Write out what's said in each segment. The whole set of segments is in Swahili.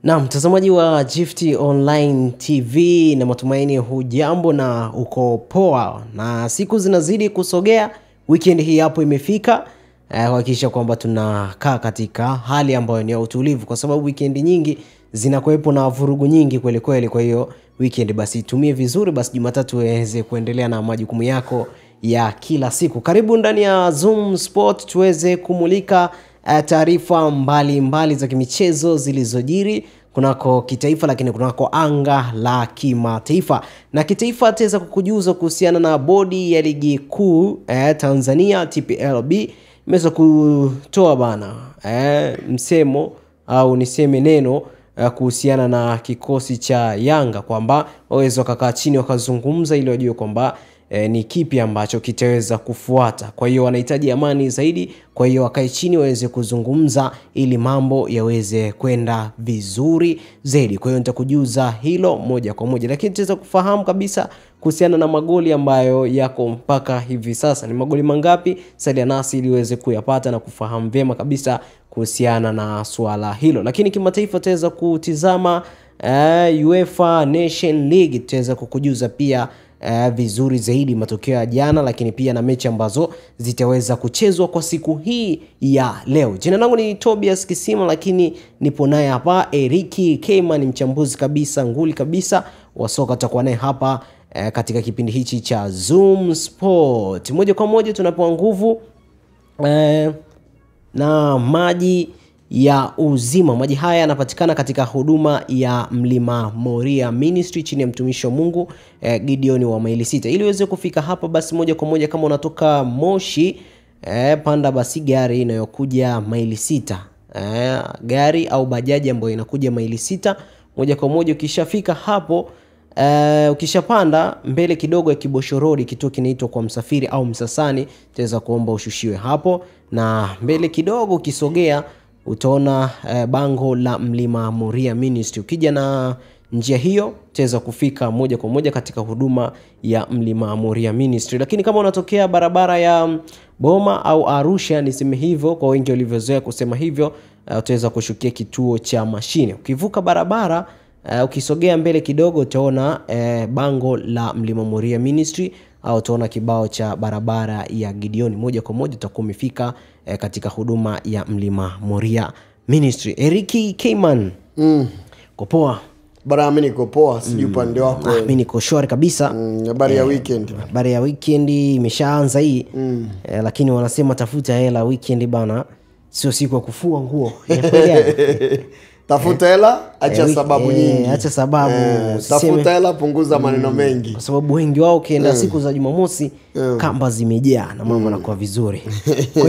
Na mtazamaji wa Gift Online TV, na matumaini hujambo na uko poa, na siku zinazidi kusogea, weekend hii hapo imefika. Kuhakikisha kwamba tunakaa katika hali ambayo ni ya utulivu, kwa sababu weekend nyingi zinakuwepo na vurugu nyingi kweli kweli. Kwa hiyo weekend basi tumie vizuri, basi Jumatatu uweze kuendelea na majukumu yako ya kila siku. Karibu ndani ya Zoom Sport tuweze kumulika taarifa mbalimbali za kimichezo zilizojiri kunako kitaifa, lakini kunako anga la kimataifa. Na kitaifa tuweza kukujuza kuhusiana na bodi ya ligi kuu Tanzania TPLB imeweza kutoa bana msemo au niseme neno kuhusiana na kikosi cha Yanga, kwamba waweza kukaa chini wakazungumza ili wajue kwamba ni kipi ambacho kitaweza kufuata. Kwa hiyo wanahitaji amani zaidi, kwa hiyo wakae chini waweze kuzungumza ili mambo yaweze kwenda vizuri zaidi. Kwa hiyo nitakujuza hilo moja kwa moja, lakini tutaweza kufahamu kabisa kuhusiana na magoli ambayo yako mpaka hivi sasa. Ni magoli mangapi? Salia nasi ili uweze kuyapata na kufahamu vyema kabisa kuhusiana na swala hilo. Lakini kimataifa tutaweza kutizama UEFA Nation League, tutaweza kukujuza pia vizuri zaidi matokeo ya jana, lakini pia na mechi ambazo zitaweza kuchezwa kwa siku hii ya leo. Jina langu ni Tobias Kisima, lakini nipo naye hapa Eriki Keyman, mchambuzi kabisa nguli kabisa wa soka. Tutakuwa naye hapa katika kipindi hichi cha Zoom Sport. Moja kwa moja tunapewa nguvu na maji ya uzima. Maji haya yanapatikana katika huduma ya Mlima Moria Ministry chini ya mtumishi wa Mungu Gideon wa Maili Sita. Ili uweze kufika hapa basi moja kwa moja, kama unatoka Moshi, panda basi gari inayokuja Maili Sita, gari au bajaji ambayo inakuja Maili Sita. Moja kwa moja ukishafika hapo, ukishapanda mbele kidogo ya Kibosho Road, kituo kinaitwa kwa Msafiri au Msasani, tutaweza kuomba ushushiwe hapo, na mbele kidogo ukisogea utaona bango la Mlima Moria Ministry. Ukija na njia hiyo utaweza kufika moja kwa moja katika huduma ya Mlima Moria Ministry. Lakini kama unatokea barabara ya Boma au Arusha, niseme hivyo kwa wengi walivyozoea kusema hivyo, utaweza kushukia kituo cha Mashine. Ukivuka barabara, ukisogea mbele kidogo utaona bango la Mlima Moria Ministry, au utaona kibao cha barabara ya Gideon. Moja kwa moja utakuwa umefika katika huduma ya Mlima Moria Ministry. Eriki Keyman, kopoa? Bara mimi niko poa, sijui upande wako. Mimi niko shwari kabisa. Habari ya weekend. Habari ya weekend imeshaanza hii. Lakini wanasema tafuta hela weekend bana, sio siku ya kufua nguo. Tafuta hela, acha sababu nyingi. Acha sababu. Tafuta hela, punguza maneno mengi. Kwa sababu wengi wao kienda siku za Jumamosi, kamba zimejaa na mambo yanakuwa vizuri.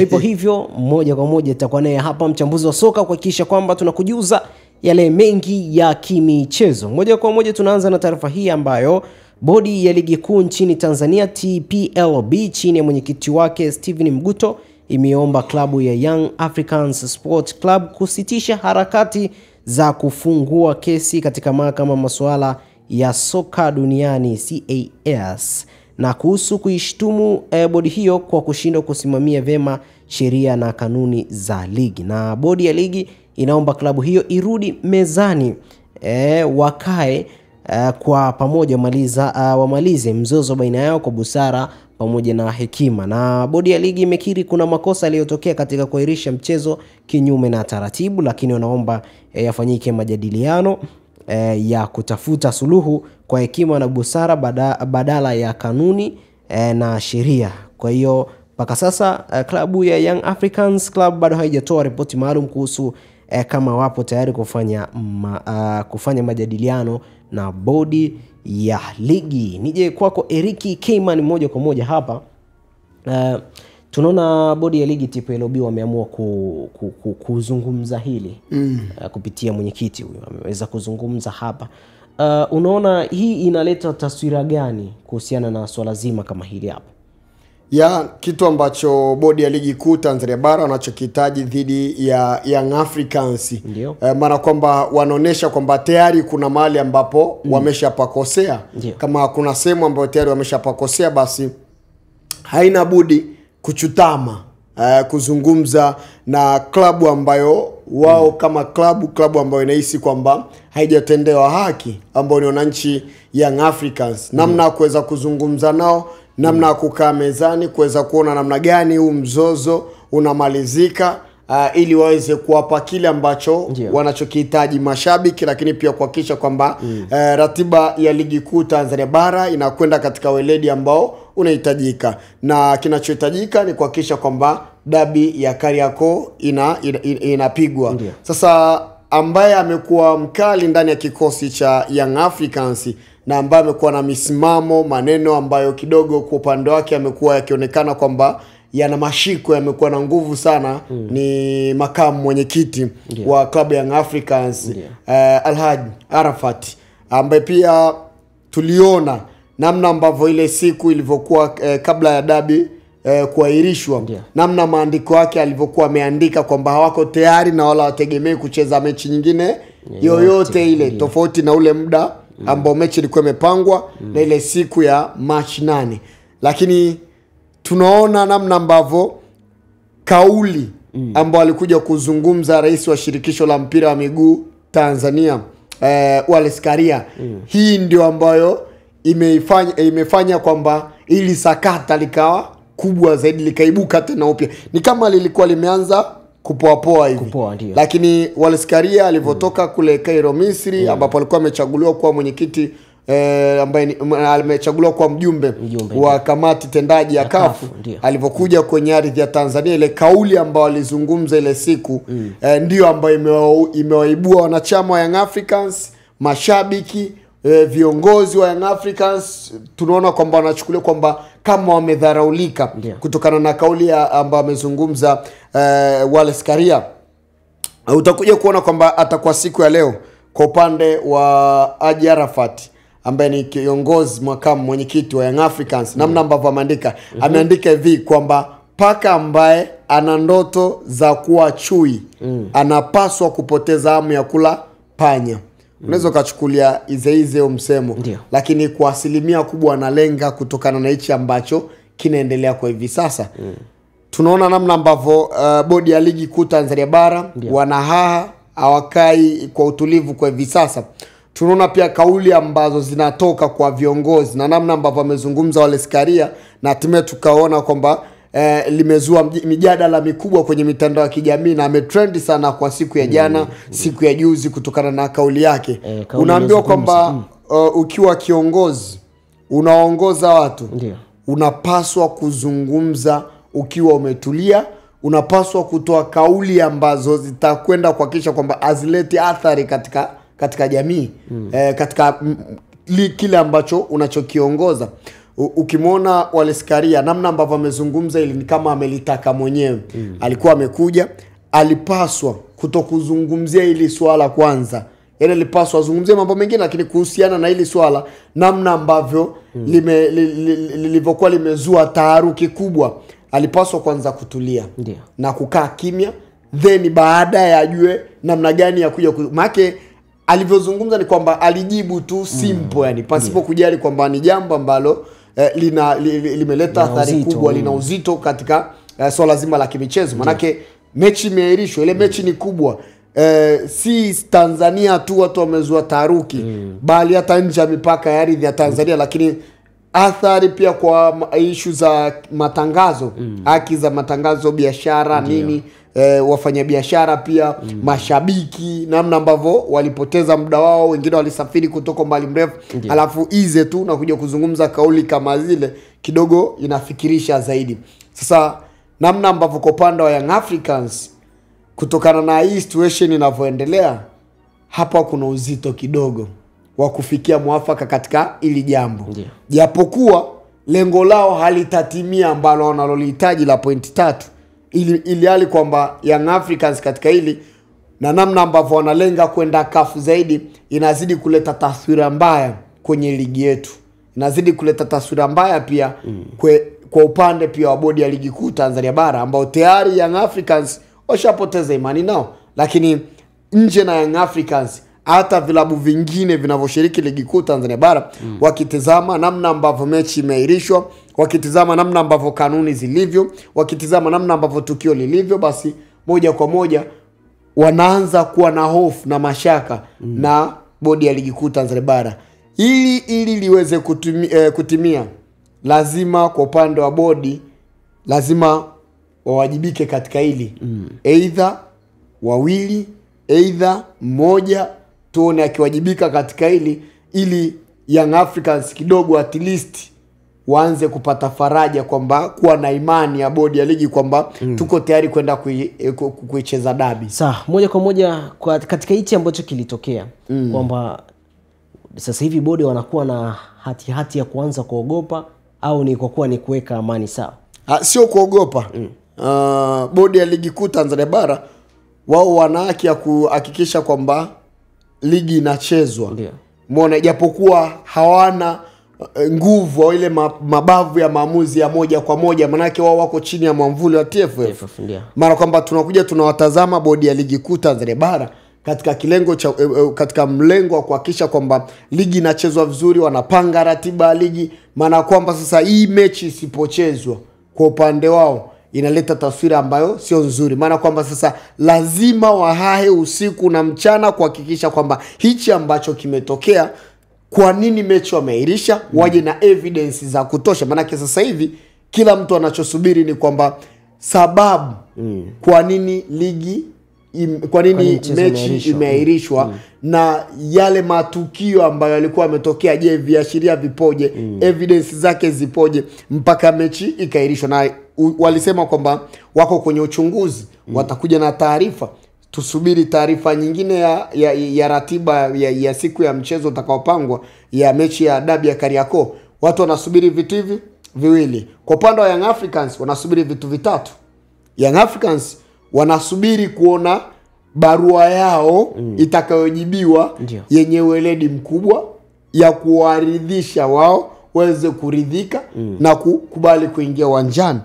Kwa hivyo moja kwa moja tutakuwa naye hapa mchambuzi wa soka kuhakikisha kwamba tunakujuza yale mengi ya kimichezo. Moja kwa moja tunaanza na taarifa hii ambayo bodi ya ligi kuu nchini Tanzania TPLB chini ya mwenyekiti wake Steven Mguto imeomba klabu ya Young Africans Sport Club kusitisha harakati za kufungua kesi katika mahakama masuala ya soka duniani CAS, na kuhusu kuishtumu bodi hiyo kwa kushindwa kusimamia vema sheria na kanuni za ligi. Na bodi ya ligi inaomba klabu hiyo irudi mezani, wakae kwa pamoja wamalize mzozo baina yao kwa busara pamoja na hekima. Na bodi ya ligi imekiri kuna makosa yaliyotokea katika kuahirisha mchezo kinyume na taratibu, lakini wanaomba yafanyike majadiliano ya kutafuta suluhu kwa hekima na busara badala ya kanuni na sheria. Kwa hiyo mpaka sasa klabu ya Young Africans Club bado haijatoa ripoti maalum kuhusu kama wapo tayari kufanya majadiliano na bodi ya ligi. Nije kwako Eriki Keyman moja kwa moja hapa. Tunaona bodi ya ligi TPLB wameamua kuzungumza hili kupitia mwenyekiti huyo ameweza kuzungumza hapa. Unaona hii inaleta taswira gani kuhusiana na swala zima kama hili hapa? Ya kitu ambacho bodi ya ligi kuu Tanzania bara wanachokitaji dhidi ya Young Africans, maana kwamba wanaonesha kwamba tayari kuna mahali ambapo wameshapakosea. Kama kuna sehemu ambayo tayari wameshapakosea, basi haina budi kuchutama kuzungumza na klabu ambayo wao kama klabu ambayo inahisi kwamba haijatendewa haki, ambao ni wananchi Young Africans, namna kuweza kuzungumza nao, namna kukaa mezani kuweza kuona namna gani huu mzozo unamalizika, ili waweze kuwapa kile ambacho wanachokihitaji mashabiki, lakini pia kuhakikisha kwamba ratiba ya ligi kuu Tanzania bara inakwenda katika weledi ambao unahitajika, na kinachohitajika ni kuhakikisha kwamba dabi ya Kariakoo inapigwa. Sasa ambaye amekuwa mkali ndani ya kikosi cha Young Africans na ambaye amekuwa na misimamo, maneno ambayo kidogo kwa upande wake amekuwa yakionekana kwamba yana mashiko, yamekuwa na nguvu sana, ni makamu mwenyekiti wa klabu ya Young Africans, Alhaji Arafat, ambaye pia tuliona namna ambavyo ile siku ilivyokuwa kabla ya dabi kuahirishwa, namna maandiko yake alivyokuwa ameandika kwamba hawako tayari na wala wategemei kucheza mechi nyingine yoyote ile tofauti na ule muda ambao mechi ilikuwa imepangwa na ile siku ya March 8. Lakini tunaona namna ambavyo kauli ambao alikuja kuzungumza rais wa shirikisho la mpira wa miguu Tanzania, Wallace Karia, hii ndio ambayo imefanya kwamba ili sakata likawa kubwa zaidi, likaibuka tena upya. Ni kama lilikuwa limeanza kupoa hivi. Lakini Wallace Karia alivyotoka kule Cairo, Misri, ambapo alikuwa amechaguliwa kuwa mwenyekiti, ambaye amechaguliwa kwa mjumbe wa kamati tendaji ya CAF, alivyokuja kwenye ardhi ya Tanzania, ile kauli ambayo alizungumza ile siku ndio ambayo imewaibua wanachama wa Young Africans, mashabiki, viongozi wa Young Africans. Tunaona kwamba wanachukulia kwamba kama wamedharaulika kutokana na kauli ambayo amezungumza Wallace Karia. Utakuja kuona kwamba hata kwa siku ya leo kwa upande wa Haji Arafat ambaye ni kiongozi makamu mwenyekiti wa Young Africans, namna ambavyo ameandika hivi kwamba paka ambaye ana ndoto za kuwa chui anapaswa kupoteza hamu ya kula panya. Unaweza kuchukulia ize msemo, lakini kwa asilimia kubwa analenga kutokana na hichi ambacho kinaendelea kwa hivi sasa. Tunaona namna ambavyo bodi ya ligi kuu Tanzania bara wanahaha, hawakai kwa utulivu kwa hivi sasa. Tunaona pia kauli ambazo zinatoka kwa viongozi na namna ambavyo amezungumza Wallace Karia, na hatimaye tukaona kwamba limezua mijadala mikubwa kwenye mitandao ya kijamii, na ametrend sana kwa siku ya jana, siku ya juzi, kutokana na kauli yake. Unaambiwa kwamba ukiwa kiongozi unaongoza watu, unapaswa kuzungumza ukiwa umetulia, unapaswa kutoa kauli ambazo zitakwenda kuhakikisha kwamba azileti athari katika jamii, katika kile ambacho unachokiongoza. Ukimwona Wallace Karia namna ambavyo amezungumza, ili ni kama amelitaka mwenyewe. Alikuwa amekuja, alipaswa kutokuzungumzia ili swala kwanza. Yaani alipaswa azungumzie mambo mengine, lakini kuhusiana na ili swala, namna ambavyo lilivyokuwa limezua taharuki kubwa, alipaswa kwanza kutulia na kukaa kimya, then baada ya ajue namna gani ya kuja maana alivyozungumza ni kwamba alijibu tu simple, yani pasipo kujali kwamba ni jambo ambalo limeleta athari kubwa, lina uzito katika swala zima la kimichezo. Manake mechi imeahirishwa, ile mechi ni kubwa. Si Tanzania tu watu wamezua taharuki, bali hata nje ya mipaka ya ardhi ya Tanzania. Lakini athari pia kwa issue za matangazo, haki za matangazo, biashara, nini, wafanyabiashara pia, mashabiki, namna ambavyo walipoteza muda wao, wengine walisafiri kutoka mbali mrefu, alafu ize tu na kuja kuzungumza kauli kama zile, kidogo inafikirisha zaidi. Sasa namna ambavyo kwa upande wa Young Africans, kutokana na hii situation inavyoendelea, hapa kuna uzito kidogo wa kufikia mwafaka katika ili jambo. Japokuwa lengo lao halitatimia ambalo wanalolihitaji la point 3, ili hali kwamba Young Africans katika hili na namna ambavyo wanalenga kwenda CAF zaidi, inazidi kuleta taswira mbaya kwenye ligi yetu. Inazidi kuleta taswira mbaya pia kwa upande pia wa bodi ya ligi kuu Tanzania bara, ambao tayari Young Africans washapoteza imani nao. Lakini nje na Young Africans, hata vilabu vingine vinavyoshiriki ligi kuu Tanzania bara, wakitizama namna ambavyo mechi imeahirishwa, wakitizama namna ambavyo kanuni zilivyo, wakitizama namna ambavyo tukio lilivyo, basi moja kwa moja wanaanza kuwa na hofu na mashaka na bodi ya ligi kuu Tanzania bara. Ili liweze kutimia, lazima kwa upande wa bodi lazima wawajibike katika hili. Either wawili, either mmoja, tuone akiwajibika katika hili, ili Young Africans kidogo at least waanze kupata faraja kwamba kuwa na imani ya bodi ya ligi kwamba tuko tayari kwenda kuicheza dabi. Sawa, moja kwa moja katika hichi ambacho kilitokea kwamba sasa hivi bodi wanakuwa na hati ya kuanza kuogopa, au ni kwa kuwa ni kuweka amani sawa? Sio kuogopa. Bodi ya ligi kuu Tanzania bara wao wana haki ya kuhakikisha kwamba ligi inachezwa. Umeona, japokuwa hawana nguvu au ile mabavu ya maamuzi ya moja kwa moja, manake wao wako chini ya mwamvuli wa TFF. Mara kwamba tunakuja tunawatazama bodi ya ligi kuu Tanzania bara katika katika mlengo wa kuhakikisha kwamba ligi inachezwa vizuri, wanapanga ratiba ya ligi. Maana kwamba sasa hii mechi isipochezwa kwa upande wao inaleta taswira ambayo sio nzuri. Maana kwamba sasa lazima wahae usiku na mchana kuhakikisha kwamba hichi ambacho kimetokea, kwa nini mechi wameirisha, waje na evidence za kutosha. Maana sasa hivi kila mtu anachosubiri ni kwamba sababu kwa nini mechi imeahirishwa na yale matukio ambayo yalikuwa yametokea. Je, viashiria vipoje? Evidence zake zipoje mpaka mechi ikaahirishwa? Na walisema kwamba wako kwenye uchunguzi, watakuja na taarifa. Tusubiri taarifa nyingine ya ratiba ya siku ya mchezo utakaopangwa ya mechi ya dabi ya Kariakoo. Watu wanasubiri vitu hivi viwili. Kwa upande wa Young Africans wanasubiri vitu vitatu. Young Africans wanasubiri kuona barua yao itakayojibiwa yenye weledi mkubwa ya kuwaridhisha wao waweze kuridhika na kukubali kuingia uwanjani.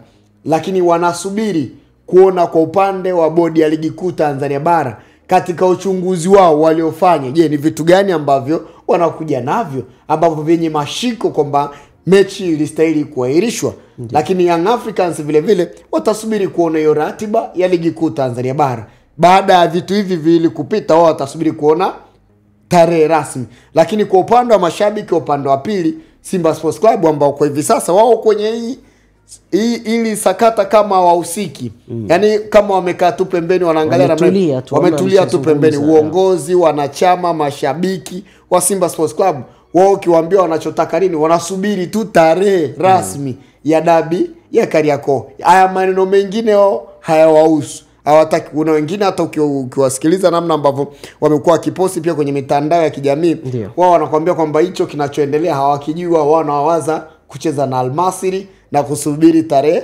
Lakini wanasubiri kuona kwa upande wa bodi ya ligi kuu Tanzania bara katika uchunguzi wao waliofanya, je, ni vitu gani ambavyo wanakuja navyo ambavyo vyenye mashiko kwamba mechi ilistahili kuahirishwa. Lakini Young Africans vile vile watasubiri kuona hiyo ratiba ya ligi kuu Tanzania bara. Baada ya vitu hivi viwili kupita, wao watasubiri kuona tarehe rasmi. Lakini kwa upande wa mashabiki, upande wa pili, Simba Sports Club ambao kwa hivi sasa wao kwenye ili sakata kama wahusiki. Yani kama wamekaa tu pembeni wanaangalia, wametulia tu pembeni. Uongozi, wanachama, mashabiki wa Simba Sports Club wao ukiwaambia wanachotaka nini, wanasubiri tu tarehe rasmi ya dabi ya Kariakoo. Haya maneno mengine wao hayawahusu, hawataki. Kuna wengine hata ukiwasikiliza namna ambavyo wamekuwa wakiposti pia kwenye mitandao ya kijamii, wao wanakuambia kwamba hicho kinachoendelea hawakijua. Wao wanawaza kucheza na Al-Masry na kusubiri tarehe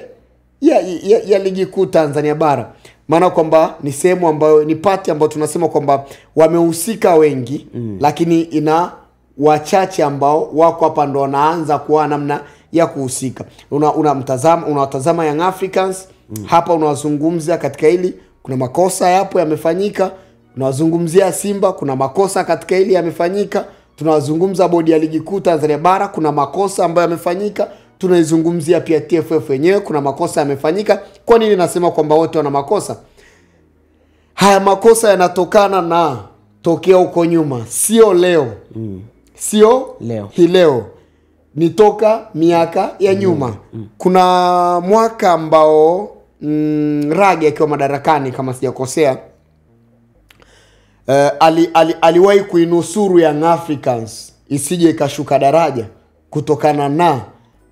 ya ligi kuu Tanzania bara. Maana kwamba ni sehemu ambayo ni pati ambayo tunasema kwamba wamehusika wengi, lakini ina wachache ambao wako hapa ndo wanaanza kuwa namna ya kuhusika. Unawatazama Young Africans hapa, unawazungumzia katika hili kuna makosa yapo yamefanyika. Unawazungumzia Simba, kuna makosa katika hili yamefanyika. Tunawazungumza bodi ya ligi kuu Tanzania bara, kuna makosa ambayo yamefanyika. Tunaizungumzia pia TFF wenyewe, kuna makosa yamefanyika. Kwa nini nasema kwamba wote wana makosa? Haya makosa yanatokana na tokea huko nyuma, sio leo. Sio hii leo, ni toka miaka ya nyuma. Kuna mwaka ambao Rage akiwa madarakani kama sijakosea, aliwahi kuinusuru Young Africans isije ikashuka daraja kutokana na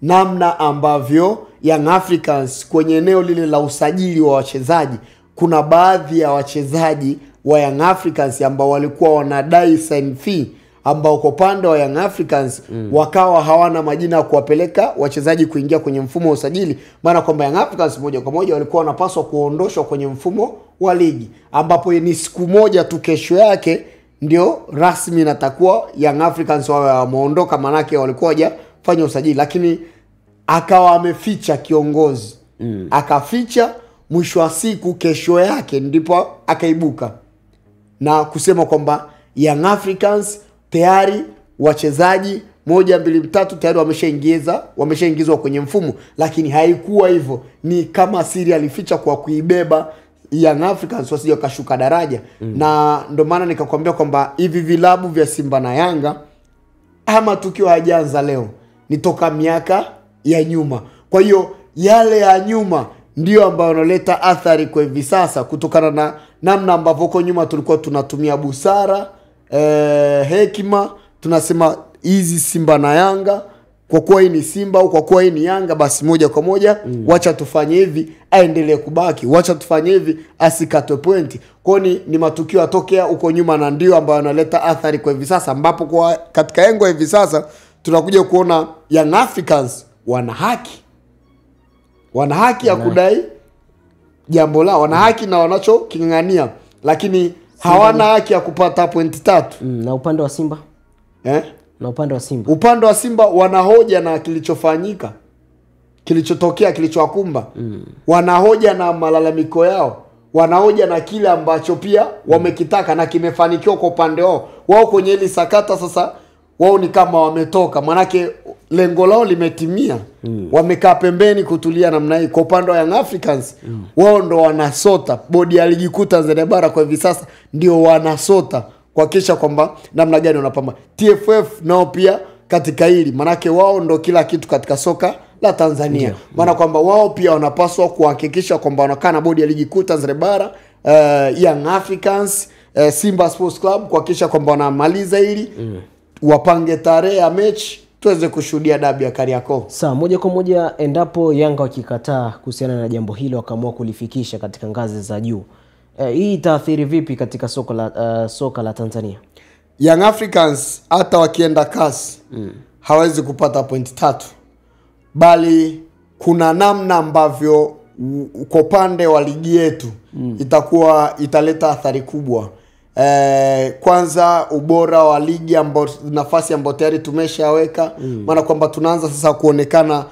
namna ambavyo Young Africans kwenye eneo lile la usajili wa wachezaji, kuna baadhi ya wachezaji wa Young Africans ambao walikuwa wanadai sign fee, ambao kwa upande wa Young Africans wakawa hawana majina ya kuwapeleka wachezaji kuingia kwenye mfumo wa usajili. Maana kwamba Young Africans moja kwa moja walikuwa wanapaswa kuondoshwa kwenye mfumo wa ligi, ambapo ni siku moja tu kesho yake ndio rasmi natakuwa Young Africans wawe wameondoka, manake walikuwa hawajafanya usajili. Lakini akawa ameficha kiongozi, akaficha. Mwisho wa siku kesho yake ndipo akaibuka na kusema kwamba Young Africans tayari wachezaji 1 2 3 tayari wameshaingizwa kwenye mfumo. Lakini haikuwa hivyo, ni kama siri alificha kwa kuibeba Young Africans wasije kashuka daraja. Na ndio maana nikakwambia kwamba hivi vilabu vya Simba na Yanga ama tukio hajaanza leo, ni toka miaka ya nyuma. Kwa hiyo yale ya nyuma ndio ambayo yanaleta athari kwa hivi sasa, kutokana na namna ambavyo huko nyuma tulikuwa tunatumia busara, hekima, tunasema hizi Simba na Yanga, kwa kuwa hii ni Simba au kwa kuwa hii ni Yanga, basi moja kwa moja wacha tufanye hivi aendelee kubaki, wacha tufanye hivi asikatwe pointi. Kwa ni matukio yatokea huko nyuma na ndio ambayo yanaleta athari kwa hivi sasa, ambapo kwa katika engo hivi sasa tunakuja kuona Young Africans wana haki ya kudai jambo lao, wana haki na wanachokingangania, lakini hawana haki ya kupata pointi 3. Na upande wa Simba na upande wa Simba wanahoja na kilichofanyika, kilichotokea, kilichowakumba. Wanahoja na malalamiko yao, wanahoja na kile ambacho pia wamekitaka na kimefanikiwa kwa upande wao. Wao kwenye hili sakata sasa wao ni kama wametoka, manake lengo lao limetimia. Wamekaa pembeni kutulia namna hii. Kwa upande wa Young Africans wao ndo wanasota. Bodi ya ligi kuu Tanzania bara kwa hivi sasa ndio wanasota kuhakikisha kwamba namna gani wanapamba. TFF nao pia katika hili, manake wao ndo kila kitu katika soka la Tanzania. Maana kwamba wao pia wanapaswa kuhakikisha kwamba wanakaa na bodi ya ligi kuu Tanzania bara, Young Africans, Simba Sports Club, kuhakikisha kwamba wanamaliza hili, wapange tarehe ya mechi tuweze kushuhudia dabi ya Kariakoo. Sawa, moja kwa moja, endapo Yanga wakikataa kuhusiana na jambo hilo, wakaamua kulifikisha katika ngazi za juu, hii itaathiri vipi katika soka la Tanzania? Young Africans hata wakienda kasi hawezi kupata pointi 3, bali kuna namna ambavyo kwa upande wa ligi yetu italeta athari kubwa. Kwanza ubora wa ligi ambao nafasi ambayo tayari tumeshaweka, maana kwamba tunaanza sasa kuonekana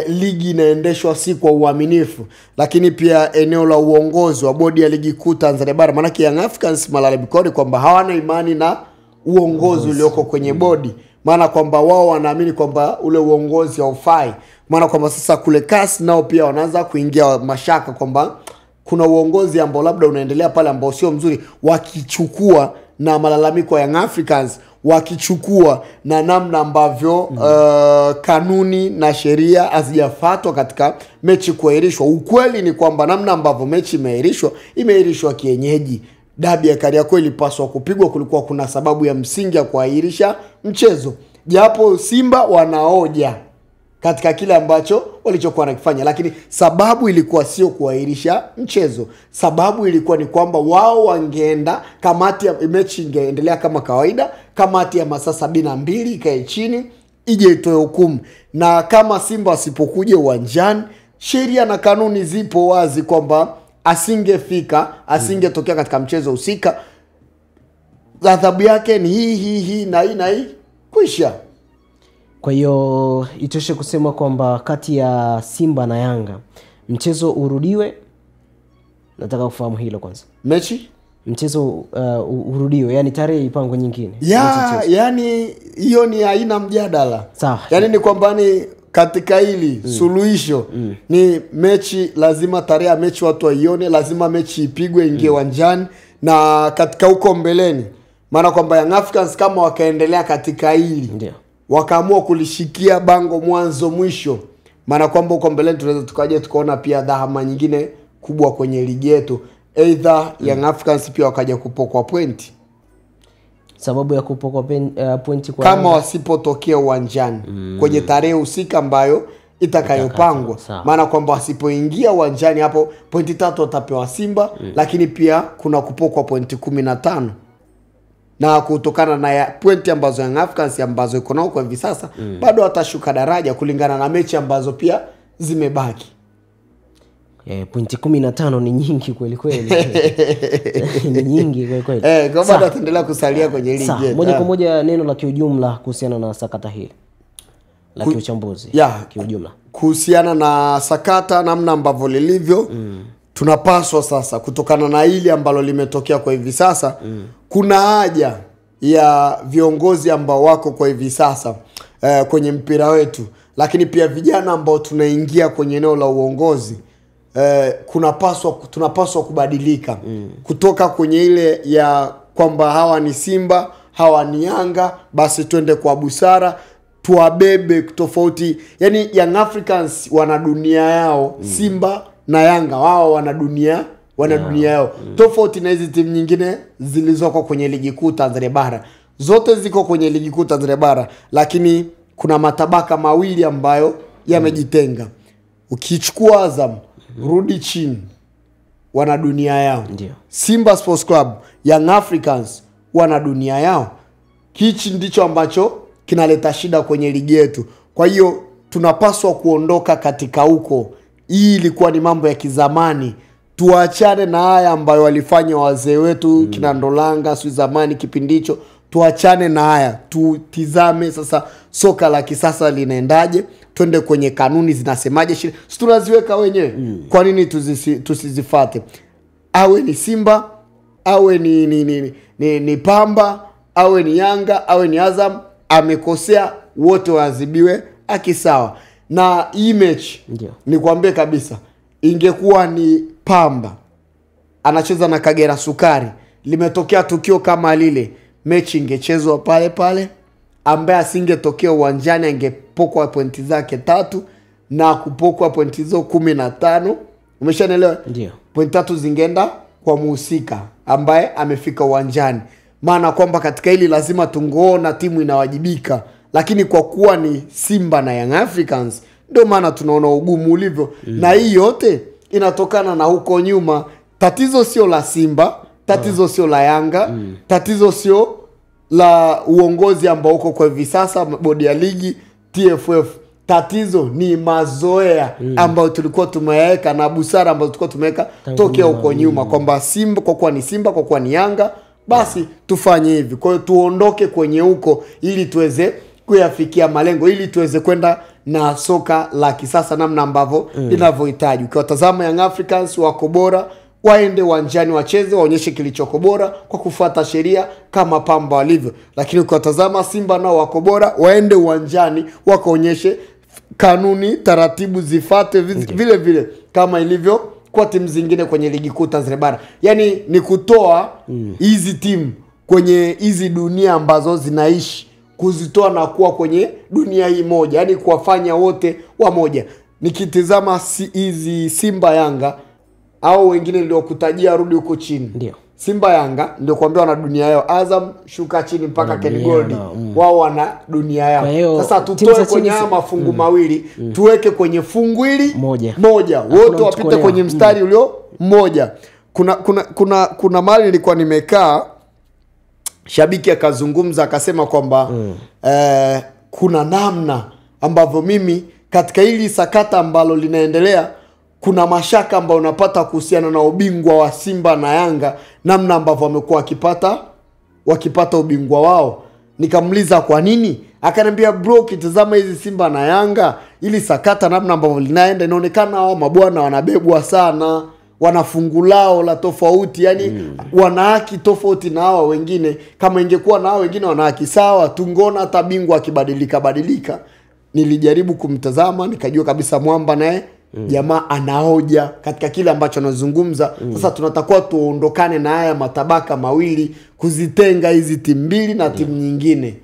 ligi inaendeshwa si kwa uaminifu, lakini pia eneo la uongozi wa bodi ya ligi kuu Tanzania bara, maana Young Africans malalamiko kwamba hawana imani na uongozi ulioko kwenye bodi, maana kwamba wao wanaamini kwamba ule uongozi haufai. Maana kwamba sasa kule kasi nao pia wanaanza kuingia mashaka kwamba kuna uongozi ambao labda unaendelea pale ambao sio mzuri, wakichukua na malalamiko ya Young Africans, wakichukua na namna ambavyo kanuni na sheria hazijafuatwa katika mechi kuahirishwa. Ukweli ni kwamba namna ambavyo mechi imeahirishwa kienyeji. Dabi ya Kariakoo ilipaswa kupigwa, kulikuwa kuna sababu ya msingi ya kuahirisha mchezo. Japo Simba wanaoja katika kile ambacho walichokuwa wanakifanya, lakini sababu ilikuwa sio kuahirisha mchezo. Sababu ilikuwa ni kwamba wao wangeenda, kamati ya mechi ingeendelea kama kawaida, kamati ya masaa 72 ikae chini ije itoe hukumu. Na kama Simba wasipokuja uwanjani, sheria na kanuni zipo wazi kwamba asingetokea katika mchezo husika, adhabu yake ni hii na hii kuisha. Kwa hiyo itoshe kusema kwamba kati ya Simba na Yanga mchezo urudiwe. Nataka kufahamu hilo kwanza. Mchezo urudiwe, yani tarehe ipangwe nyingine. Yani hiyo ni haina mjadala. Sawa. Yani ni kwamba ni katika hili suluhisho ni mechi, lazima tarehe ya mechi watu waione, lazima mechi ipigwe, ingie uwanjani. Na katika huko mbeleni, maana kwamba Young Africans kama wakaendelea katika hili, ndio wakaamua kulishikia bango mwanzo mwisho, maana kwamba huko mbeleni tunaweza tukaje tukaona pia dhahama nyingine kubwa kwenye ligi yetu, either Young Africans pia wakaja kupokwa pointi. Sababu ya kupokwa pointi kwa kama wasipotokea uwanjani kwenye tarehe husika ambayo itakayopangwa. Maana kwamba wasipoingia uwanjani, hapo pointi 3 watapewa Simba, lakini pia kuna kupokwa pointi 15. Na kutokana na pointi ambazo Young Africans ambazo iko nao kwa hivi sasa, bado watashuka daraja kulingana na mechi ambazo pia zimebaki. Pointi 15 ni nyingi kweli kweli. Ni nyingi kweli kweli. Kwa bado ataendelea kusalia kwenye ligi. Moja kwa moja, neno la kiujumla kuhusiana na sakata hili la kiuchambuzi kiujumla kuhusiana na sakata namna ambavyo lilivyo. Tunapaswa sasa, kutokana na hili ambalo limetokea kwa hivi sasa, kuna haja ya viongozi ambao wako kwa hivi sasa kwenye mpira wetu, lakini pia vijana ambao tunaingia kwenye eneo la uongozi, tunapaswa kubadilika kutoka kwenye ile ya kwamba hawa ni Simba, hawa ni Yanga, basi twende kwa busara, tuwabebe tofauti. Yani Young Africans wana dunia yao, Simba na Yanga wao wana dunia yao. Tofauti na hizi timu nyingine zilizoko kwenye ligi kuu Tanzania bara. Zote ziko kwenye ligi kuu Tanzania bara, lakini kuna matabaka mawili ambayo yamejitenga. Ukichukua Azam, rudi chini, wana dunia yao. Simba Sports Club, Young Africans wana dunia yao. Hichi ndicho ambacho kinaleta shida kwenye ligi yetu. Kwa hiyo tunapaswa kuondoka katika huko. Hii ilikuwa ni mambo ya kizamani. Tuachane na haya ambayo walifanya wazee wetu kina Ndolanga sio zamani kipindi hicho. Tuachane na haya. Tutizame sasa soka la kisasa linaendaje. Twende kwenye kanuni zinasemaje. Sisi tunaziweka wenyewe. Kwa nini tusizifuate? Awe ni Simba, awe ni Pamba, awe ni Yanga, awe ni Azam, amekosea wote waadhibiwe akisawa. Na hii mechi nikwambie kabisa, ingekuwa ni Pamba anacheza na Kagera Sukari, limetokea tukio kama lile, mechi ingechezwa pale pale, ambaye asingetokea uwanjani angepokwa pointi zake 3 na kupokwa pointi hizo 15. Umeshanielewa? Pointi 3 zingeenda kwa muhusika ambaye amefika uwanjani. Maana kwamba katika hili lazima tungoona timu inawajibika, lakini kwa kuwa ni Simba na Young Africans ndio maana tunaona ugumu ulivyo. Na hii yote inatokana na huko nyuma. Tatizo sio la Simba, tatizo sio la Yanga, tatizo sio la uongozi ambao uko kwa hivi sasa, bodi ya ligi, TFF. Tatizo ni mazoea ambayo tulikuwa tumeweka na busara ambazo tulikuwa tumeweka tokea huko nyuma, kwamba Simba kwa kuwa ni Simba, kwa kuwa ni Yanga, basi tufanye hivi. Kwa hiyo tuondoke kwenye huko ili tuweze kuyafikia malengo, ili tuweze kwenda na soka la kisasa namna ambavyo linavyohitaji. Ukiwatazama Young Africans wako bora, waende uwanjani wacheze, waonyeshe kilichoko bora kwa kufuata sheria kama Pamba walivyo. Lakini ukiwatazama Simba nao wako bora, waende uwanjani wakaonyeshe kanuni, taratibu zifate vile vile kama ilivyo kwa timu zingine kwenye ligi kuu Tanzania bara. Yani ni kutoa hizi timu kwenye hizi dunia ambazo zinaishi, kuzitoa na kuwa kwenye dunia hii moja, yani kuwafanya wote wamoja. Nikitizama hizi Simba Yanga au wengine ndio kutajia rudi huko chini. Simba Yanga ndio kuambia wana dunia yao. Azam shuka chini mpaka Ken Gold, wao wana dunia yao. Sasa tutoe kwenye mafungu mawili, tuweke kwenye fungu hili moja. Wote wapite kwenye mstari ulio mmoja. Kuna mali nilikuwa nimekaa, shabiki akazungumza akasema kwamba kuna namna ambavyo mimi katika hili sakata ambalo linaendelea, kuna mashaka ambayo unapata kuhusiana na ubingwa wa Simba na Yanga, namna ambavyo wamekuwa wakipata ubingwa wao. Nikamuliza kwa nini? Akaniambia bro, kitazama hizi Simba na Yanga, ili sakata namna ambavyo linaenda, inaonekana hao mabwana wanabebwa sana, wana fungu lao la tofauti, yani wana haki tofauti na hao wengine. Kama ingekuwa na hao wengine wana haki sawa, tungona hata bingwa akibadilika. Nilijaribu kumtazama, nikajua kabisa mwamba naye jamaa anahoja katika kile ambacho anazungumza. Sasa tunatakiwa tuondokane na haya matabaka mawili, kuzitenga hizi timu mbili na timu nyingine.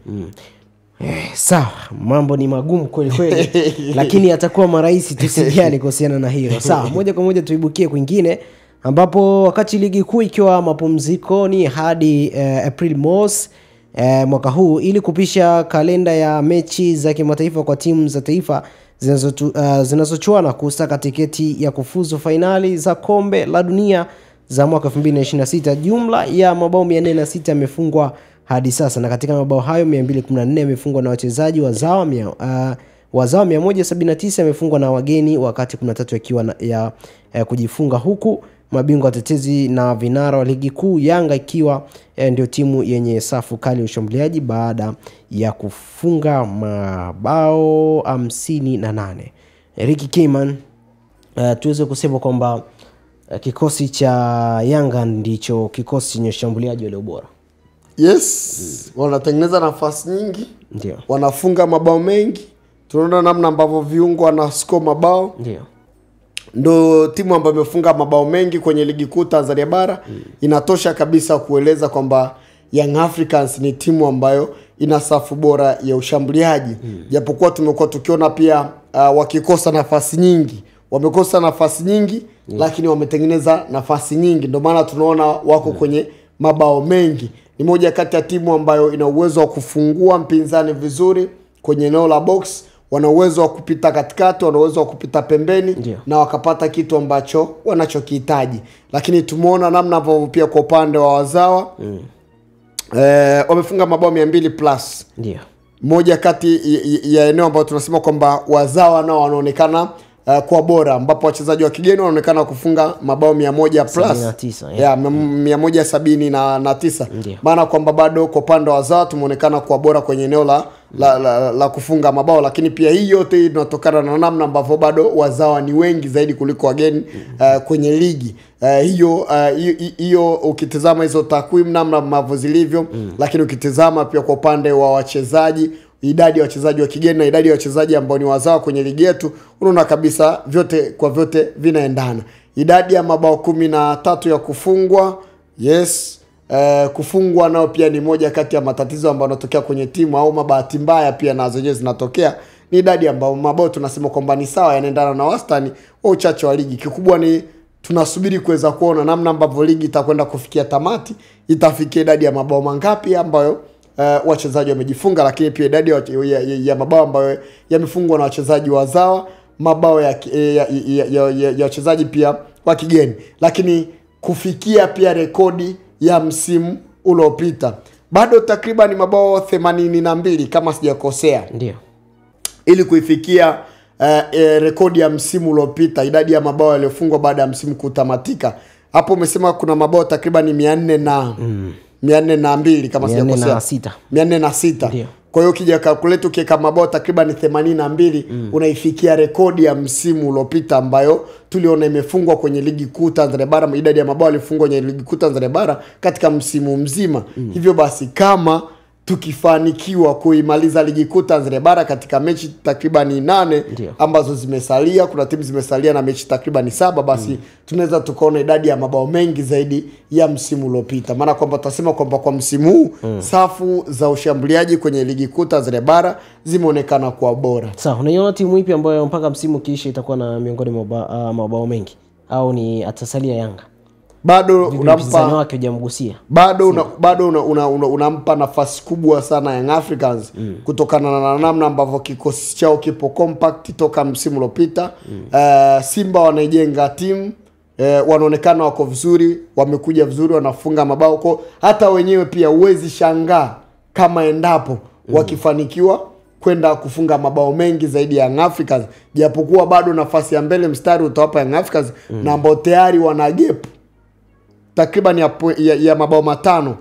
Sawa, mambo ni magumu kweli kweli. Lakini atakuwa marahisi, tusijali kuhusiana na hilo. Sawa, moja kwa moja tuibukie kwingine, ambapo wakati ligi kuu ikiwa mapumzikoni hadi April mosi mwaka huu, ili kupisha kalenda ya mechi za kimataifa kwa timu za taifa zinazochuana kusaka tiketi ya kufuzu finali za kombe la dunia za mwaka 2026. Jumla ya mabao 406 yamefungwa hadi sasa, na katika mabao hayo 214 yamefungwa na wachezaji wazawa 179 yamefungwa na wageni, wakati 13 yakiwa ya kujifunga, huku mabingwa watetezi na vinara wa ligi kuu Yanga ikiwa ndio timu yenye safu kali ya ushambuliaji baada ya kufunga mabao 58. Ricky Keyman, tuweze kusema kwamba kikosi cha Yanga ndicho kikosi chenye ushambuliaji wale bora. Yes, wanatengeneza nafasi nyingi, wanafunga mabao mengi. Tunaona namna ambavyo viungo wanascore mabao. ndo timu ambayo imefunga mabao mengi kwenye ligi kuu Tanzania bara. Inatosha kabisa kueleza kwamba Young Africans ni timu ambayo ina safu bora ya ushambuliaji. Japokuwa tumekuwa tukiona pia wakikosa nafasi nyingi. Wamekosa nafasi nyingi lakini wametengeneza nafasi nyingi. Ndio maana tunaona wako kwenye mabao mengi. Ni moja kati ya timu ambayo ina uwezo wa kufungua mpinzani vizuri kwenye eneo la box. Wana uwezo wa kupita katikati, wana uwezo wa kupita pembeni na wakapata kitu ambacho wanachokihitaji. Lakini tumeona namna ambavyo pia kwa upande wa wazawa wamefunga mabao 200 plus. Ndio. Moja kati ya eneo ambayo tunasema kwamba wazawa nao wanaonekana kwa bora, ambapo wachezaji wa kigeni wanaonekana kufunga mabao 100 plus 179. Maana kwamba bado kwa upande wa wazawa tumeonekana kwa bora kwenye eneo la kufunga mabao. Lakini pia hii yote inatokana na namna ambavyo bado wazawa ni wengi zaidi kuliko wageni kwenye ligi. Hiyo ukitazama hizo takwimu namna ambavyo zilivyo, lakini ukitazama pia kwa upande wa wachezaji, idadi ya wachezaji wa kigeni na idadi ya wachezaji ambao ni wazawa kwenye ligi yetu, unaona kabisa vyote kwa vyote vinaendana. Idadi ya mabao 13 ya kufungwa, kufungwa nao pia ni moja kati ya matatizo ambayo yanatokea kwenye timu, au mabahati mbaya pia na zenyewe zinatokea. Ni idadi ambayo mabao tunasema kwamba ni sawa, yanaendana na wastani wa uchache wa ligi. Kikubwa ni tunasubiri kuweza kuona namna ambavyo ligi itakwenda kufikia tamati, itafikia idadi ya mabao mangapi ambayo wachezaji wamejifunga, lakini pia idadi ya mabao ambayo yamefungwa na wachezaji wazawa, mabao ya wachezaji pia wa kigeni. Lakini kufikia pia rekodi ya msimu uliopita, bado takriban mabao 82 kama sijakosea. Ndio. Ili kuifikia rekodi ya msimu uliopita, idadi ya mabao yaliyofungwa baada ya msimu kutamatika. Hapo umesema kuna mabao takriban 402 kama sijakosea. 406. Kwa hiyo ukija calculate ukiweka mabao takriban 82 unaifikia rekodi ya msimu uliopita ambayo tuliona imefungwa kwenye ligi kuu Tanzania bara. Idadi ya mabao yalifungwa kwenye ligi kuu Tanzania bara katika msimu mzima. Hivyo basi kama tukifanikiwa kuimaliza ligi kuu Tanzania bara katika mechi takriban 8 ambazo zimesalia, kuna timu zimesalia na mechi takriban 7, basi tunaweza tukaona idadi ya mabao mengi zaidi ya msimu uliopita. Maana kwamba tutasema kwamba kwa msimu huu safu za ushambuliaji kwenye ligi kuu Tanzania bara zimeonekana kuwa bora. Sawa, unaiona timu ipi ambayo mpaka msimu kiisha itakuwa na miongoni mwa mabao mengi, au ni atasalia Yanga? Bado unampa wake hujamgusia. Unampa nafasi kubwa sana Young Africans kutokana na namna ambavyo kikosi chao kipo compact toka msimu uliopita. Simba wanaijenga timu, wanaonekana wako vizuri, wamekuja vizuri, wanafunga mabao kwa hata wenyewe pia uwezi shangaa kama endapo wakifanikiwa kwenda kufunga mabao mengi zaidi ya Young Africans, japokuwa bado nafasi ya mbele mstari utawapa Young Africans na ambao tayari wana gap takriban ya mabao 5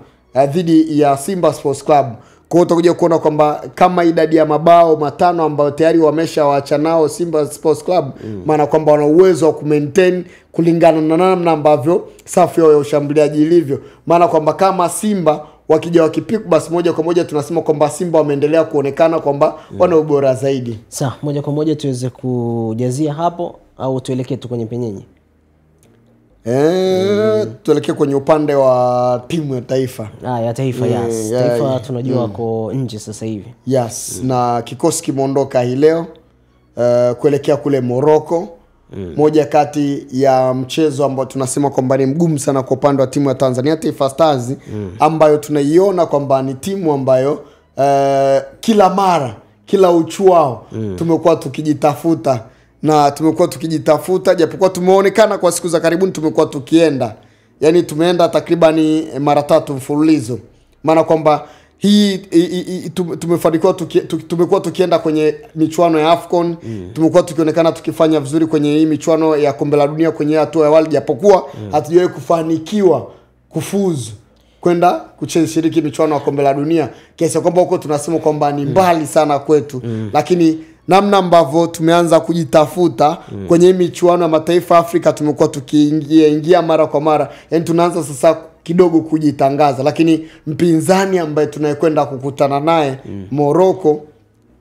dhidi ya Simba Sports Club. Kwa hiyo utakuja kuona kwamba kama idadi ya mabao 5 ambayo tayari wameshawaacha nao Simba Sports Club, maana kwamba wana uwezo wa kumaintain kulingana na namna ambavyo safu yao ya ushambuliaji ilivyo. Maana kwamba kama Simba wakija wakipiku, basi moja kwa moja tunasema kwamba Simba wameendelea kuonekana kwamba wana ubora zaidi. Sawa, moja kwa moja tuweze kujazia hapo au tuelekee tu kwenye penyenye? Tuelekea kwenye upande wa timu ya taifa. Ya taifa, taifa tunajua wako nje sasa hivi. Na kikosi kimeondoka hii leo kuelekea kule Morocco. Moja kati ya mchezo ambao tunasema kwamba ni mgumu sana kwa upande wa timu ya Tanzania Taifa Stars, ambayo tunaiona kwamba ni timu ambayo kila mara, kila uchuao tumekuwa tukijitafuta. Na tumekuwa tukijitafuta, japokuwa tumeonekana kwa siku za karibuni tumekuwa tukienda. Yani tumeenda takribani mara 3 mfululizo. Maana kwamba hii tumefanikiwa tumekuwa tukienda kwenye michuano ya AFCON, tumekuwa tukionekana tukifanya vizuri kwenye hii michuano ya kombe la dunia kwenye hatua ya awali, japokuwa hatujawahi kufanikiwa kufuzu kwenda kushiriki michuano ya kombe la dunia. Kiasi kwamba huko tunasema kwamba ni mbali sana kwetu. Lakini namna ambavyo tumeanza kujitafuta kwenye michuano ya mataifa Afrika, tumekuwa tukiingia mara kwa mara. Yani tunaanza sasa kidogo kujitangaza. Lakini mpinzani ambaye tunayekwenda kukutana naye Morocco,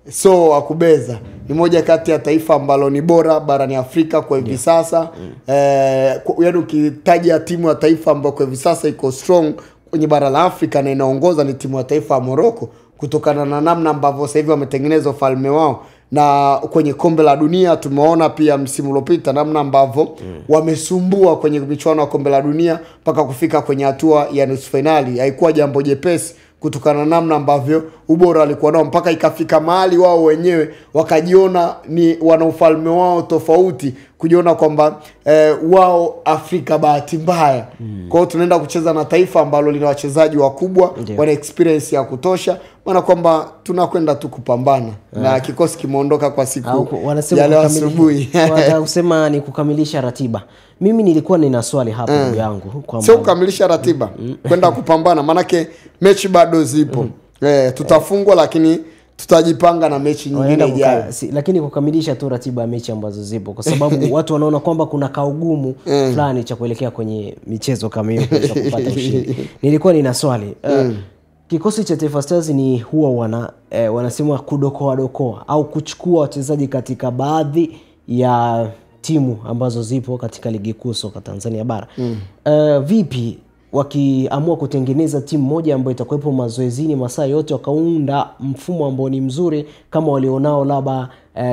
so akubeza ni moja kati ya taifa ambalo ni bora barani Afrika kwa hivi sasa. Yaani ukitaja timu ya taifa ambayo kwa hivi sasa iko strong kwenye bara la Afrika na inaongoza ni timu ya taifa ya Morocco, kutokana na namna ambavyo sasa hivi wametengeneza ufalme wao. Na kwenye kombe la dunia tumeona pia msimu uliopita namna ambavyo wamesumbua kwenye michuano ya kombe la dunia mpaka kufika kwenye hatua ya nusu finali. Haikuwa jambo jepesi kutokana na namna ambavyo ubora walikuwa nao, mpaka ikafika mahali wao wenyewe wakajiona ni wana ufalme wao tofauti, kujiona kwamba wao Afrika bahati mbaya. Kwa hiyo tunaenda kucheza na taifa ambalo lina wachezaji wakubwa, wana experience ya kutosha, maana kwamba tunakwenda tu kupambana na kikosi kimeondoka kwa siku ya leo asubuhi. Wanasema ni kukamilisha ratiba. Mimi nilikuwa nina swali hapo yangu kwamba sio kukamilisha ratiba, kwenda kupambana, manake mechi bado zipo. Tutafungwa lakini tutajipanga na mechi nyingine ijayo. Lakini kukamilisha tu ratiba ya mechi ambazo zipo, kwa sababu watu wanaona kwamba kuna kaugumu fulani cha kuelekea kwenye michezo kama hiyo kwa kupata ushindi. Nilikuwa nina swali. Kikosi cha Taifa Stars ni huwa wanasema kudokoa au kuchukua wachezaji katika baadhi ya timu ambazo zipo katika ligi kuu soka Tanzania bara. Vipi wakiamua kutengeneza timu moja ambayo itakuwepo mazoezini masaa yote, wakaunda mfumo ambao ni mzuri kama walionao labda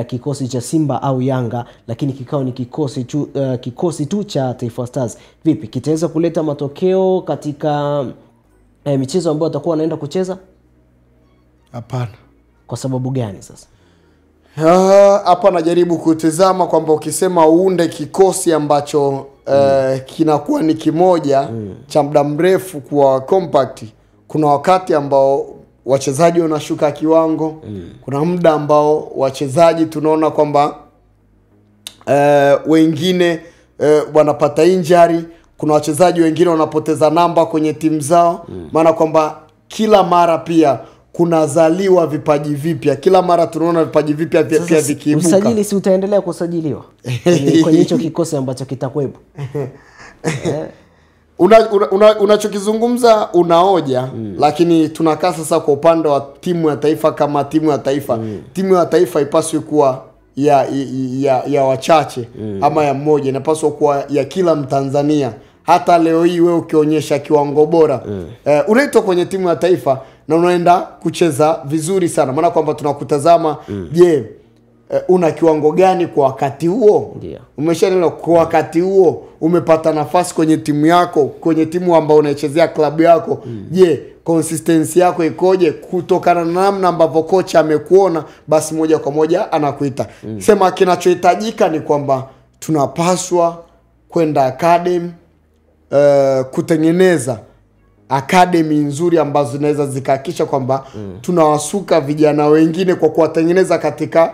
kikosi cha Simba au Yanga, lakini kikao ni kikosi tu cha Taifa Stars, vipi kitaweza kuleta matokeo katika michezo ambayo watakuwa wanaenda kucheza? Hapana. Kwa sababu gani sasa? Hapa najaribu kutizama kwamba ukisema uunde kikosi ambacho kinakuwa ni kimoja cha muda mrefu kwa compact, kuna wakati ambao wachezaji wanashuka kiwango, kuna muda ambao wachezaji tunaona kwamba wengine wanapata injury, kuna wachezaji wengine wanapoteza namba kwenye timu zao, maana kwamba kila mara pia kunazaliwa vipaji vipya. Kila mara tunaona vipaji vipya pia vikiibuka. Usajili si utaendelea kusajiliwa kwenye hicho kikosi ambacho kitakuwepo? Unachokizungumza unaoja, lakini tunakaa sasa kwa upande wa timu ya taifa kama timu ya taifa. Timu ya taifa ipaswi kuwa ya wachache ama ya mmoja, inapaswa kuwa ya kila Mtanzania. Hata leo hii wewe ukionyesha kiwango bora unaitwa kwenye timu ya taifa na unaenda kucheza vizuri sana, maana kwamba tunakutazama. Je, una kiwango gani kwa wakati huo? Umeshaelewa kwa wakati huo umepata nafasi kwenye timu yako, kwenye timu ambayo unaichezea klabu yako. Je, consistency yako ikoje? Kutokana na namna ambavyo kocha amekuona, basi moja kwa moja anakuita. Sema kinachohitajika ni kwamba tunapaswa kwenda academy, kutengeneza academy nzuri ambazo zinaweza zikahakisha kwamba tunawasuka vijana wengine kwa kuwatengeneza katika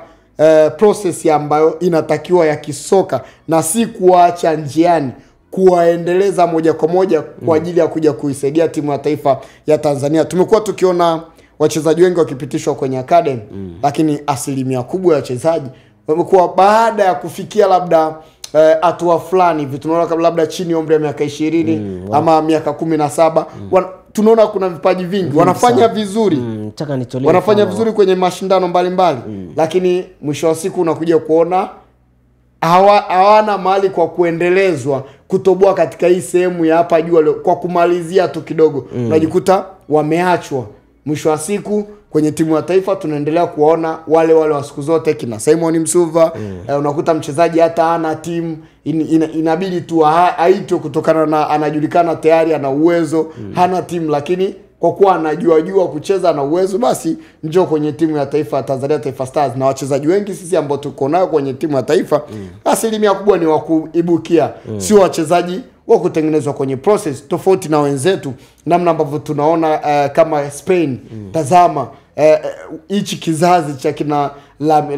process ambayo inatakiwa ya kisoka, na si kuacha njiani, kuwaendeleza moja kwa moja kwa ajili ya kuja kuisaidia timu ya taifa ya Tanzania. Tumekuwa tukiona wachezaji wengi wakipitishwa kwenye academy, lakini asilimia kubwa ya wachezaji wamekuwa baada ya kufikia labda hatua fulani hivi, tunaona labda chini ya umri wa miaka 20 ama miaka 17, tunaona kuna vipaji vingi wanafanya vizuri, wanafanya vizuri kwenye mashindano mbalimbali, lakini mwisho wa siku unakuja kuona hawana mahali kwa kuendelezwa, kutoboa katika hii sehemu ya hapa juu, kwa kumalizia tu kidogo unajikuta wameachwa. Mwisho wa siku kwenye timu ya taifa tunaendelea kuona wale wa siku zote, kina Simon Msuva. Unakuta mchezaji hata ana timu, inabidi tu aitwe kutokana na anajulikana tayari ana uwezo, hana timu, lakini kwa kuwa anajua kucheza na uwezo, basi njoo kwenye timu ya taifa ya Tanzania, Taifa Stars. Na wachezaji wengi sisi ambao tuko nao kwenye timu ya taifa, asilimia kubwa ni wa kuibukia, sio wachezaji wa kutengenezwa kwenye process, tofauti na wenzetu namna ambavyo tunaona kama Spain. Tazama hichi kizazi cha kina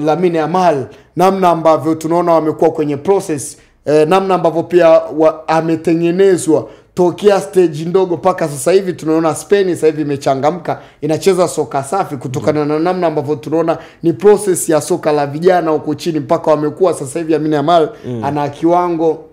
Lamine Yamal, namna ambavyo tunaona wamekuwa kwenye process, namna ambavyo pia ametengenezwa tokea stage ndogo mpaka sasa hivi. Tunaona Spain sasa hivi imechangamka, inacheza soka safi kutokana na namna ambavyo tunaona ni process ya soka la vijana huko chini mpaka wamekuwa sasa hivi Lamine Yamal ana kiwango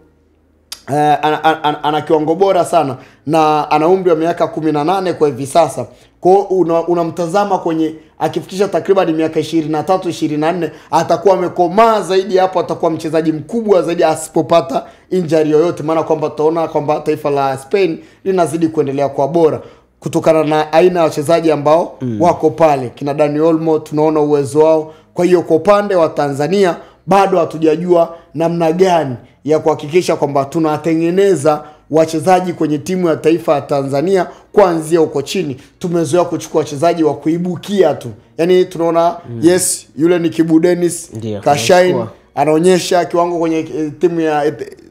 ana kiwango bora sana na ana umri wa miaka 18 kwa hivi sasa. Kwa unamtazama kwenye akifikisha takriban miaka 23 24 atakuwa amekomaa zaidi, hapo atakuwa mchezaji mkubwa zaidi asipopata injury yoyote, maana kwamba tutaona kwamba taifa la Spain linazidi kuendelea kwa bora kutokana na aina ya wachezaji ambao wako pale. Kina Dani Olmo tunaona uwezo wao. Kwa hiyo kwa upande wa Tanzania bado hatujajua namna gani ya kuhakikisha kwamba tunatengeneza wachezaji kwenye timu ya taifa ya Tanzania kuanzia huko chini. Tumezoea kuchukua wachezaji wa kuibukia tu. Yaani tunaona yes, yule ni Kibu Dennis, Kashain anaonyesha kiwango kwenye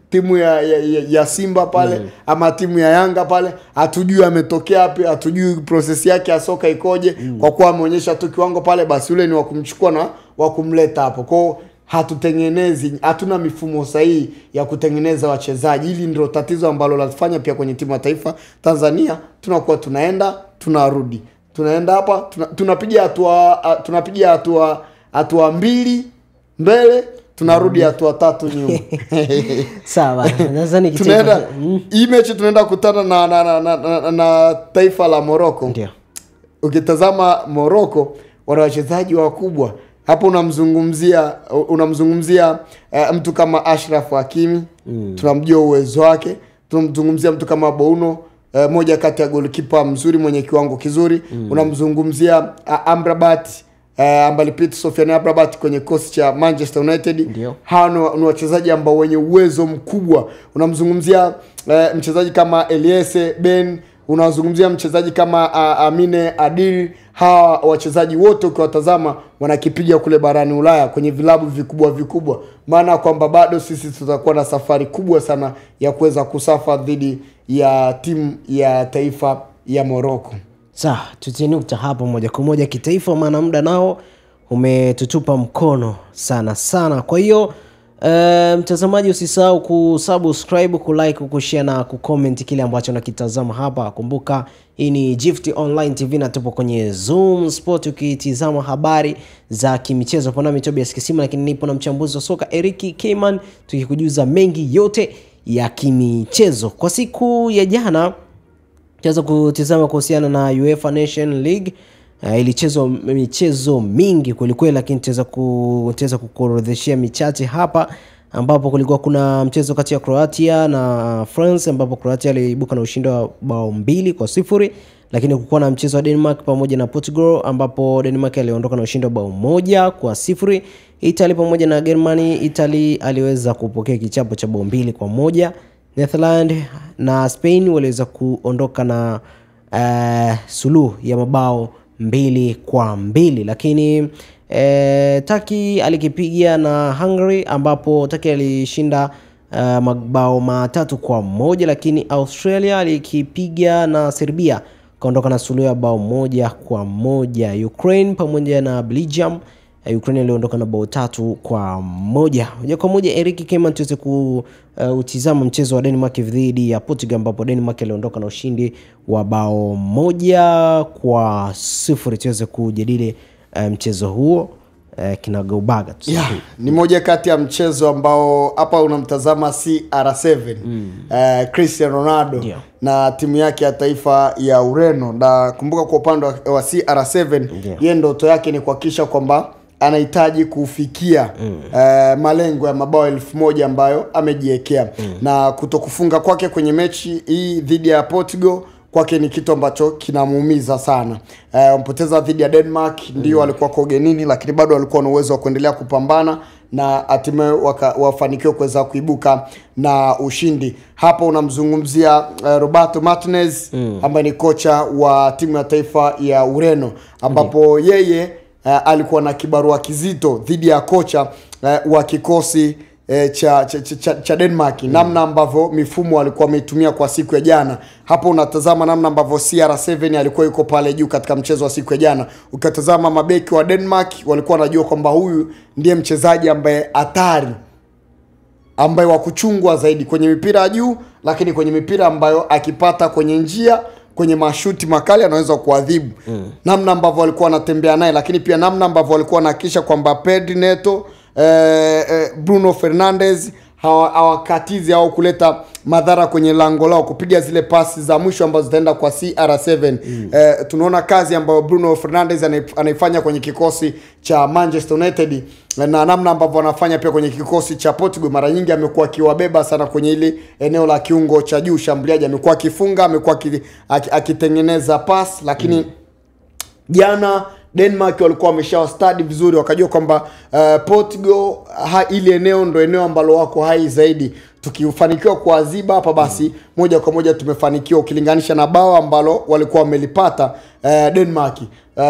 timu ya Simba pale ama timu ya Yanga pale, hatujui ametokea wapi, hatujui process yake ya soka ikoje. Kwa kuwa ameonyesha tu kiwango pale, basi yule ni wa kumchukua na wa kumleta hapo. Kwa hatutengenezi, hatuna mifumo sahihi ya kutengeneza wachezaji. Hili ndio tatizo ambalo latufanya pia kwenye timu ya taifa Tanzania. Tunakuwa tunaenda tunarudi, tunaenda hapa tunapiga hatua mbili mbele, tunarudi hatua 3 nyuma. Sawa, nadhani tunaenda hii mechi tunaenda kukutana na taifa la Morocco. Ndio. Ukitazama Morocco wana wachezaji wakubwa. Hapo unamzungumzia mtu kama Ashraf Hakimi, tunamjua uwezo wake. Tunamzungumzia mtu kama Bouno, moja kati ya goalkeeper mzuri mwenye kiwango kizuri. Unamzungumzia Amrabat, Ambalipit Sofiane Amrabat kwenye kosi cha Manchester United. Hawa ni wachezaji ambao wenye uwezo mkubwa. Unamzungumzia mchezaji kama Eliese Ben, unazungumzia mchezaji kama Amine Adil. Hawa wachezaji wote ukiwatazama wanakipiga kule barani Ulaya kwenye vilabu vikubwa, maana kwamba bado sisi tutakuwa na safari kubwa sana ya kuweza kusafa dhidi ya timu ya taifa ya Morocco. Sawa, tutinukta hapo moja kwa moja kitaifa, maana muda nao umetutupa mkono sana. Kwa hiyo mtazamaji, usisahau kusubscribe, kulike, kushare na kucomment kile ambacho unakitazama hapa. Kumbuka hii ni Gift Online TV na tupo kwenye Zoom Sport ukitizama habari za kimichezo. Pana mitobi ya Sikisima, lakini nipo na mchambuzi wa soka Eric Keyman tukikujuza mengi yote ya kimichezo. Kwa siku ya jana tuweza kutizama kuhusiana na UEFA Nation League. Ilichezwa michezo mingi kweli, lakini tutaweza kukuorodheshia michache hapa, ambapo kulikuwa kuna mchezo kati ya Croatia na France, ambapo Croatia iliibuka na ushindi wa bao 2-0, lakini kulikuwa na mchezo wa Denmark pamoja na Portugal, ambapo Denmark aliondoka na ushindi wa bao 1-0. Italy pamoja na Germany, Italy aliweza kupokea kichapo cha bao 2-1. Netherlands na Spain waliweza kuondoka na suluhu ya mabao 2-2, lakini Turkey alikipigia na Hungary, ambapo Turkey alishinda mabao 3-1, lakini Australia alikipiga na Serbia kaondoka na suluhu ya bao 1-1. Ukraine pamoja na Belgium, Ukraine iliondoka na bao 3-1. Moja kwa moja Eric Keyman tuweze kutizama mchezo wa Denmark dhidi ya Portugal, ambapo Denmark iliondoka na ushindi wa bao 1-0. Tuweze kujadili mchezo huo kinagaubaga. Ni moja kati ya mchezo ambao hapa unamtazama CR7 Cristiano Ronaldo na timu yake ya taifa ya Ureno. Na kumbuka kwa upande wa CR7 yeye ndoto yake ni kuhakikisha kwamba anahitaji kufikia malengo ya mabao 1000 ambayo amejiwekea. Na kutokufunga kwake kwenye mechi hii dhidi ya Portugal kwake ni kitu ambacho kinamuumiza sana. Wampoteza dhidi ya Denmark, ndio walikuwa kwa ugenini, lakini bado walikuwa na uwezo wa kuendelea kupambana na hatimaye wafanikiwa kuweza kuibuka na ushindi. Hapo unamzungumzia Roberto Martinez ambaye ni kocha wa timu ya taifa ya Ureno, ambapo yeye alikuwa na kibarua kizito dhidi ya kocha wa kikosi cha Denmark, namna ambavyo mifumo alikuwa ameitumia kwa siku ya jana. Hapo unatazama namna ambavyo CR7 alikuwa yuko pale juu katika mchezo wa siku ya jana. Ukatazama mabeki wa Denmark walikuwa wanajua kwamba huyu ndiye mchezaji ambaye hatari, ambaye wa kuchungwa zaidi kwenye mipira ya juu, lakini kwenye mipira ambayo akipata kwenye njia, kwenye mashuti makali anaweza kuadhibu. Namna ambavyo walikuwa wanatembea naye, lakini pia namna ambavyo walikuwa wanahakisha kwamba Pedri Neto, Bruno Fernandes hawakatizi au kuleta madhara kwenye lango lao, kupiga zile pasi za mwisho ambazo zitaenda kwa CR7. Tunaona kazi ambayo Bruno Fernandes anaifanya kwenye kikosi cha Manchester United na namna ambavyo anafanya pia kwenye kikosi cha Portugal. Mara nyingi amekuwa akiwabeba sana kwenye ile eneo la kiungo cha juu, shambuliaji amekuwa akifunga, amekuwa akitengeneza pass, lakini jana Denmark walikuwa wameshawastadi vizuri, wakajua kwamba Portugal ile eneo ndo eneo ambalo wako hai zaidi. Tukifanikiwa kuaziba hapa basi moja kwa moja tumefanikiwa, ukilinganisha na bao ambalo walikuwa wamelipata Denmark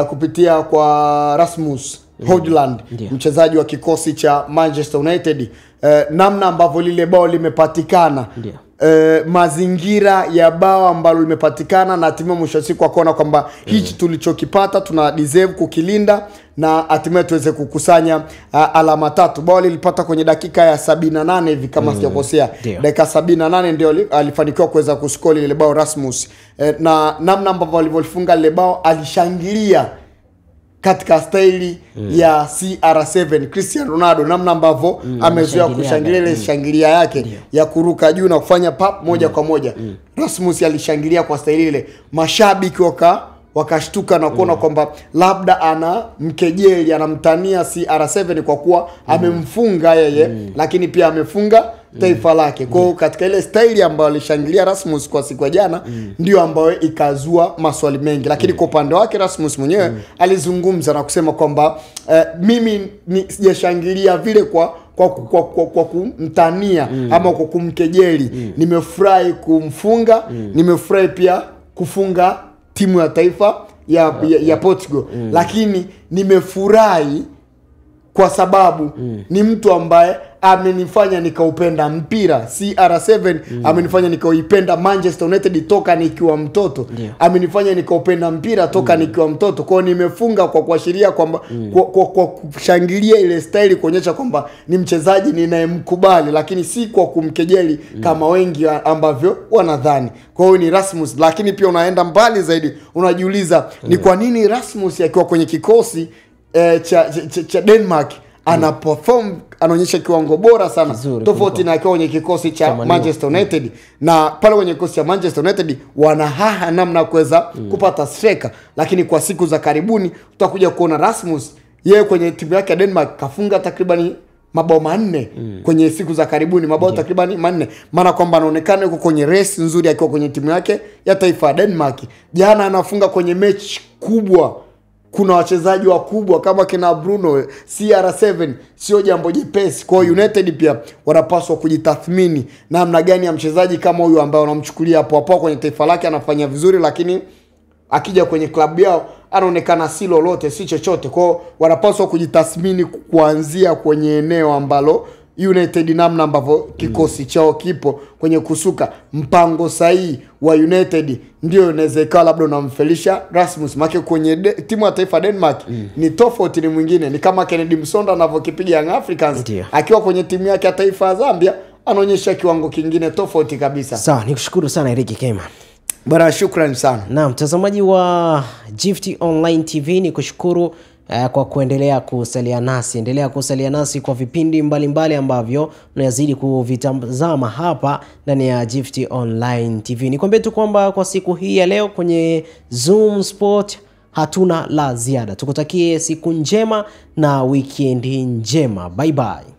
kupitia kwa Rasmus Højlund, mchezaji wa kikosi cha Manchester United. Namna ambavyo lile bao limepatikana, mazingira ya bao ambalo limepatikana, na hatimaye mwisho siku akaona kwamba hichi tulichokipata tuna deserve kukilinda na hatimaye tuweze kukusanya alama 3. Bao lilipata kwenye dakika ya 78 hivi kama sijakosea. Dakika 78 ndio alifanikiwa kuweza kuscore ile bao Rasmus. Na namna ambavyo alivyolifunga ile bao, alishangilia katika staili ya CR7 Cristiano Ronaldo, namna ambavyo amezoea kushangilia ile shangilia yake ya kuruka juu na kufanya pap moja kwa moja. Rasmus alishangilia kwa staili ile, mashabiki wakashtuka na kuona kwamba labda ana mkejeli, anamtania CR7 kwa kuwa amemfunga yeye, lakini pia amefunga taifa lake. Kwa katika ile staili ambayo alishangilia Rasmus kwa siku ya jana, ndio ambayo ikazua maswali mengi, lakini kwa upande wake Rasmus mwenyewe alizungumza na kusema kwamba mimi sijashangilia vile kwa kumtania ama kwa kumkejeli. Nimefurahi kumfunga, nimefurahi pia kufunga timu ya taifa ya Portugal, lakini nimefurahi kwa sababu ni mtu ambaye amenifanya nikaupenda mpira. CR7 amenifanya nikaipenda Manchester United toka nikiwa mtoto. Amenifanya nikaupenda mpira toka nikiwa mtoto. Kwa nimefunga kwa kuashiria kwamba kwa kushangilia ile style, kuonyesha kwamba ni mchezaji ninayemkubali, lakini si kwa kumkejeli kama wengi ambavyo wanadhani. Kwa hiyo ni Rasmus, lakini pia unaenda mbali zaidi, unajiuliza ni kwa nini Rasmus akiwa kwenye kikosi cha Denmark anaperform, anaonyesha kiwango bora sana tofauti na akiwa kwenye kikosi cha Manchester United. Na pale kwenye kikosi cha Manchester United wanahaha namna kuweza kupata striker, lakini kwa siku za karibuni utakuja kuona Rasmus yeye kwenye timu yake ya Denmark kafunga takriban mabao 4 kwenye siku za karibuni, mabao takriban 4, maana kwamba anaonekana yuko kwenye race nzuri akiwa kwenye timu yake ya taifa ya Denmark. Jana anafunga kwenye mechi kubwa, kuna wachezaji wakubwa kama kina Bruno, CR7 sio jambo jepesi. Kwa United pia wanapaswa kujitathmini namna gani ya mchezaji kama huyu ambaye wanamchukulia hapo kwenye taifa lake anafanya vizuri, lakini akija kwenye klabu yao anaonekana si lolote, si chochote. Kwa wanapaswa kujitathmini kuanzia kwenye eneo ambalo United, namna ambavyo kikosi chao kipo kwenye kusuka mpango sahihi wa United, ndio inaweza ikawa labda unamfelisha Rasmus. Maana kwenye timu ya taifa Denmark ni tofauti, ni mwingine. Ni kama Kennedy Msonda anavyokipiga Young Africans, akiwa kwenye timu yake ya taifa ya Zambia anaonyesha kiwango kingine tofauti kabisa. Sawa, nikushukuru sana Eric Kema. Bwana, shukrani sana. Naam, mtazamaji wa Gift Online TV, nikushukuru kwa kuendelea kusalia nasi. Endelea kusalia nasi kwa vipindi mbalimbali ambavyo unazidi kuvitazama hapa ndani ya Gift Online TV. Nikwambie tu kwamba kwa siku hii ya leo kwenye Zoom Sport hatuna la ziada. Tukutakie siku njema na weekend njema. Bye bye.